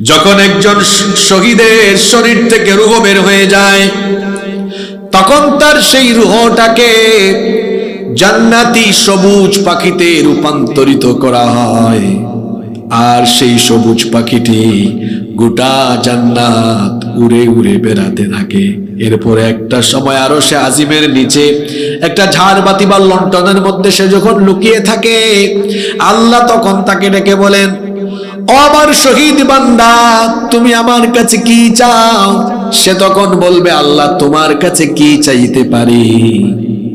যখন একজন শহীদের শরীর থেকে রূহ বের হয়ে যায়, তখন তার সেই রূহটাকে জান্নাতি সবুজ পাখিতে রূপান্তরিত করা হয়। আর সেই সবুজ পাখিটি গোটা জান্নাত উড়ে উড়ে বেড়াতে থাকে। এরপরে একটা সময় আরো সে আজিমের নিচে একটা ঝাড়বাতি বা লণ্ঠনের মধ্যে সে যখন লুকিয়ে থাকে, আল্লাহ তখন তাকে ডেকে বলেন, ও আমার শহীদ বান্দা, তুমি আমার কাছে কি চাও? সে তখন বলবে, আল্লাহ তোমার কাছে কি চাইতে পারি?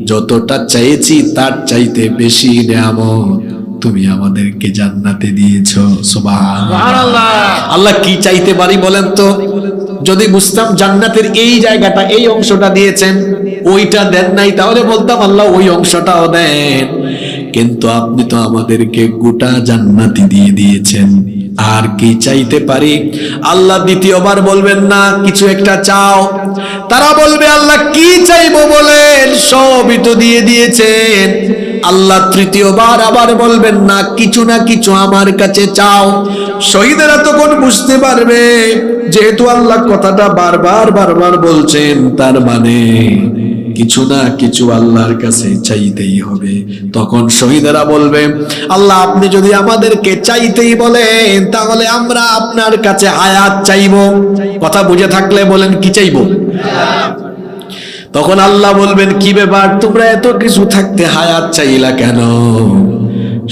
যতটা চাইছি তার চাইতে বেশি নেয়ামত তুমি আমাদেরকে জান্নাতে দিয়েছো। সুবহানাল্লাহ। আল্লাহ কি চাইতে পারি বলেন তো? যদি বুঝতাম জান্নাতের এই জায়গাটা, এই অংশটা দিয়েছেন, ওইটা দেন নাই, তাহলে বলতাম আল্লাহ ওই অংশটাও দেন। কিন্তু আপনি তো আমাদেরকে গোটা জান্নাতি দিয়ে দিয়েছেন, আর কি চাইতে পারি? আল্লাহ দ্বিতীয়বার বলবেন না কিছু একটা চাও। তারা বলবে, আল্লাহ কি চাইবো বলেন, সবই তো দিয়ে দিয়েছেন। আল্লাহ তৃতীয়বার আবার বলবেন না কিছু না কিছু আমার কাছে চাও। শহীদেরা তখন বুঝতে পারবে, যেহেতু আল্লাহ কথাটা বারবার বারবার বলছেন, তার মানে কিছু না কিছু আল্লাহর কাছে চাইতেই হবে। তখন শহীদেরা বলবে, আল্লাহ আপনি যদি আমাদেরকে চাইতেই বলেন, তাহলে আমরা আপনার কাছে হায়াত চাইবো। কথা বুঝে থাকলে বলেন, কি চাইবো? তখন আল্লাহ বলবেন, কি ব্যাপার, তোমরা এত কিছু থাকতে হায়াত চাইলা কেন?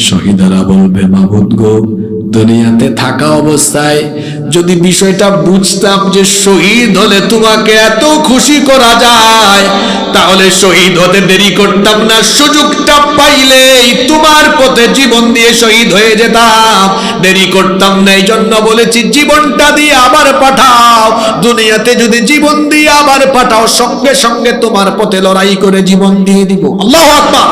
শহীদেরা বলবে, মাবুদ গো, দুনিয়াতে থাকা অবস্থায় যদি বিষয়টা বুঝতাম যে শহীদ হলে তোমাকে এত খুশি করা যায়, তাহলে শহীদ হতে দেরি করতাম না। সুযোগটা পাইলেই তোমার পথে জীবন দিয়ে শহীদ হয়ে যেতাম, দেরি করতাম না। এই জন্য বলেছি, জীবনটা দিয়ে আবার পাঠাও। দুনিয়াতে যদি জীবন দিয়ে আবার পাঠাও, সঙ্গে সঙ্গে তোমার পথে লড়াই করে জীবন দিয়ে দিব। আল্লাহু আকবার।